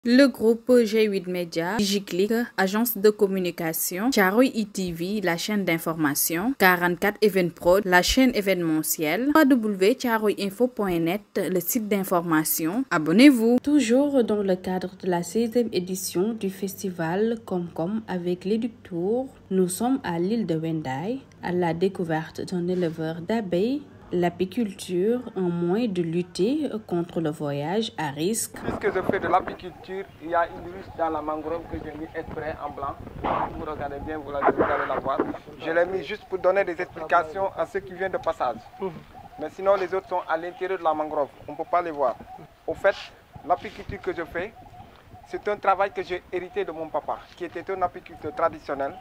Le groupe G8 Media, DigiClick, agence de communication, Thiaroye eTV, la chaîne d'information, 44 Evenprod, la chaîne événementielle, www.thiaroyeinfo.net, le site d'information. Abonnez-vous. Toujours dans le cadre de la 16e édition du festival Komkom avec l'Éductour, nous sommes à l'île de Wendaye, à la découverte d'un éleveur d'abeilles. L'apiculture, un moyen de lutter contre le voyage à risque. Puisque je fais de l'apiculture, il y a une ruche dans la mangrove que j'ai mis exprès en blanc. Si vous regardez bien, vous allez la voir. Je l'ai mis juste pour donner des explications à ceux qui viennent de passage. Mais sinon, les autres sont à l'intérieur de la mangrove. On ne peut pas les voir. Au fait, l'apiculture que je fais, c'est un travail que j'ai hérité de mon papa, qui était un apiculteur traditionnel.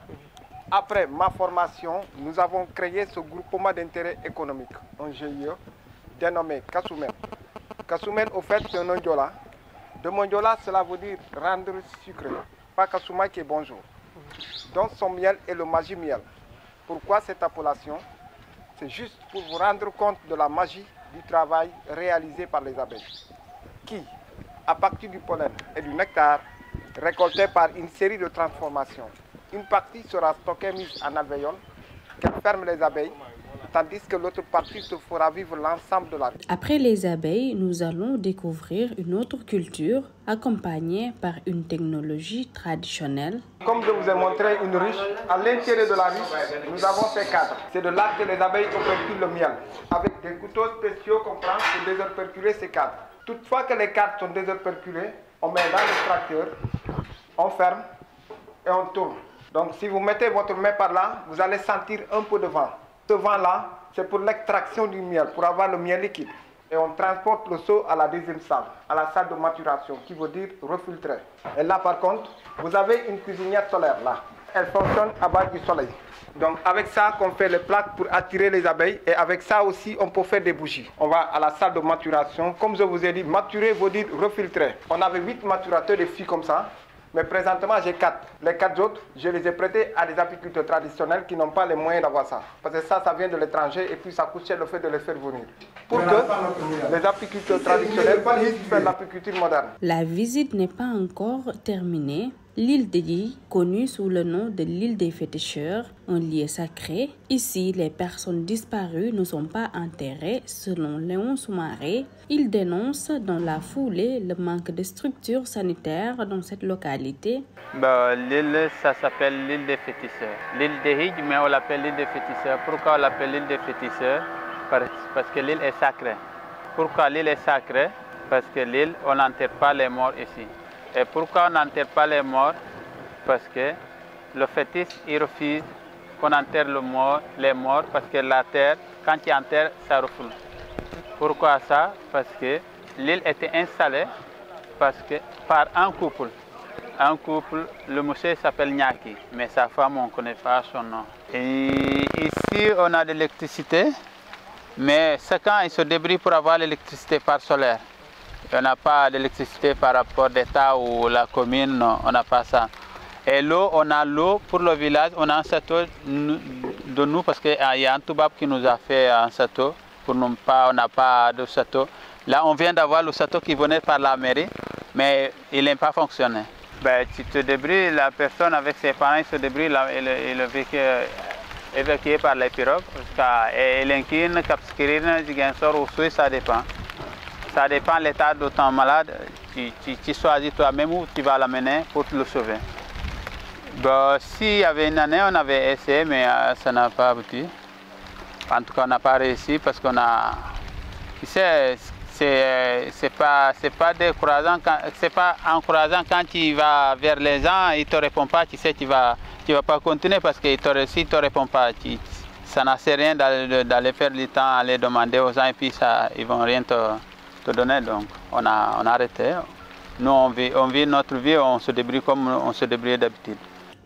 Après ma formation, nous avons créé ce groupement d'intérêt économique, un GIE, dénommé Kasumel. Kasumel, au fait, c'est un Ndiola. De Mondiola, cela veut dire rendre sucré. Pas Kasuma qui est bonjour. Donc son miel est le magie miel. Pourquoi cette appellation? C'est juste pour vous rendre compte de la magie du travail réalisé par les abeilles, qui, à partir du pollen et du nectar, récoltés par une série de transformations, une partie sera stockée mise en alvéole, qu'elle ferme les abeilles, tandis que l'autre partie se fera vivre l'ensemble de la vie. Après les abeilles, nous allons découvrir une autre culture accompagnée par une technologie traditionnelle. Comme je vous ai montré une ruche, à l'intérieur de la ruche, nous avons ces cadres. C'est de là que les abeilles operculent le miel, avec des couteaux spéciaux qu'on prend pour désoperculer ces cadres. Toutefois que les cadres sont désoperculés, on met dans l'extracteur, on ferme et on tourne. Donc si vous mettez votre main par là, vous allez sentir un peu de vent. Ce vent-là, c'est pour l'extraction du miel, pour avoir le miel liquide. Et on transporte le seau à la deuxième salle, à la salle de maturation, qui veut dire refiltrer. Et là par contre, vous avez une cuisinière solaire là. Elle fonctionne à base du soleil. Donc avec ça qu'on fait les plaques pour attirer les abeilles. Et avec ça aussi, on peut faire des bougies. On va à la salle de maturation. Comme je vous ai dit, maturer veut dire refiltrer. On avait 8 maturateurs de filles comme ça. Mais présentement, j'ai 4. Les 4 autres, je les ai prêtés à des apiculteurs traditionnels qui n'ont pas les moyens d'avoir ça. Parce que ça vient de l'étranger et puis ça coûte cher le fait de les faire venir. Pour que les apiculteurs traditionnels puissent faire l'apiculture moderne. La visite n'est pas encore terminée. L'île de Yi, connue sous le nom de l'île des féticheurs, un lieu sacré. Ici, les personnes disparues ne sont pas enterrées, selon Léon Soumaré. Il dénonce dans la foulée le manque de structures sanitaires dans cette localité. L'île, ça s'appelle l'île des féticheurs. L'île de Yi, mais on l'appelle l'île des féticheurs. Pourquoi on l'appelle l'île des féticheurs? Parce que l'île est sacrée. Pourquoi l'île est sacrée? Parce que l'île, on n'enterre pas les morts ici. Et pourquoi on n'enterre pas les morts? Parce que le fétiche, il refuse qu'on enterre les morts parce que la terre, quand il enterre, ça refoule. Pourquoi ça? Parce que l'île était installée par un couple. Un couple, le monsieur s'appelle Nyaki, mais sa femme, on ne connaît pas son nom. Et ici, on a de l'électricité, mais chacun il se débrouille pour avoir l'électricité par solaire. On n'a pas d'électricité par rapport d'État ou la commune, non, on n'a pas ça. Et l'eau, on a l'eau pour le village, on a un château de nous parce qu'il y a un toubab qui nous a fait un château. Pour nous, on n'a pas de château. Là, on vient d'avoir le château qui venait par la mairie, mais il n'a pas fonctionné. Tu te débrouilles, la personne avec ses parents, il se débrouille, il est évacué par les pirogues. Elenkin, Kapskirine, Ziguinchor ou Suisse, ça dépend. Ça dépend de l'état de ton malade, tu choisis toi-même où tu vas l'amener pour le sauver. S'il y avait une année, on avait essayé, mais ça n'a pas abouti. En tout cas, on n'a pas réussi parce qu'on a... Tu sais, c'est pas décourageant, c'est pas encourageant quand tu vas vers les gens, ils ne te répondent pas, tu sais, tu vas pas continuer parce que s'ils ne te répondent pas, ça n'a rien d'aller faire du temps, aller demander aux gens et puis ils ne vont rien te donner, donc on a arrêté. Nous on vit notre vie, on se débrouille comme on se débrouille d'habitude.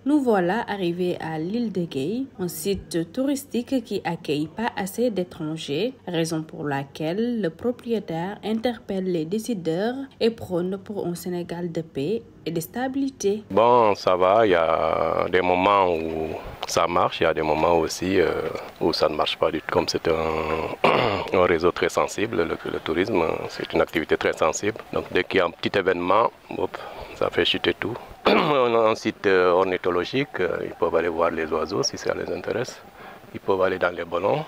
Nous voilà arrivés à l'île de Gueye, un site touristique qui accueille pas assez d'étrangers, raison pour laquelle le propriétaire interpelle les décideurs et prône pour un Sénégal de paix et de stabilité. Bon, ça va, il y a des moments où ça marche, il y a des moments aussi où ça ne marche pas du tout. Comme c'est un réseau très sensible, le tourisme, c'est une activité très sensible. Donc dès qu'il y a un petit événement, Ça fait chuter tout. On a un site ornithologique, ils peuvent aller voir les oiseaux si ça les intéresse. Ils peuvent aller dans les ballons.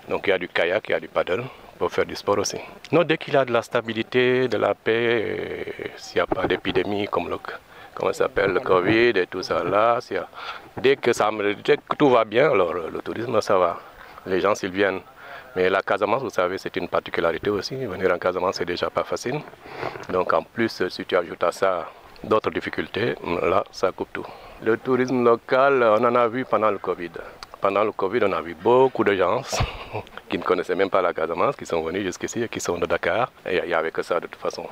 Donc il y a du kayak, il y a du paddle. Ils peuvent faire du sport aussi. Non, dès qu'il y a de la stabilité, de la paix, s'il n'y a pas d'épidémie comme le Covid et tout ça là, dès que tout va bien, alors le tourisme ça va. Les gens s'ils viennent. Mais la Casamance, vous savez, c'est une particularité aussi. Venir en Casamance, c'est déjà pas facile. Donc en plus, si tu ajoutes à ça d'autres difficultés, là, ça coupe tout. Le tourisme local, on en a vu pendant le Covid. Pendant le Covid, on a vu beaucoup de gens qui ne connaissaient même pas la Casamance, qui sont venus jusqu'ici et qui sont de Dakar. Et il n'y avait que ça de toute façon.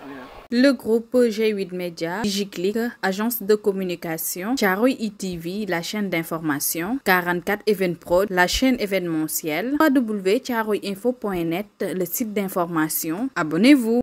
Le groupe G8 Média, DigiClick, agence de communication, Thiaroye ITV, la chaîne d'information, 44 Evenprod, la chaîne événementielle, www.thiaroyeinfo.net, le site d'information. Abonnez-vous.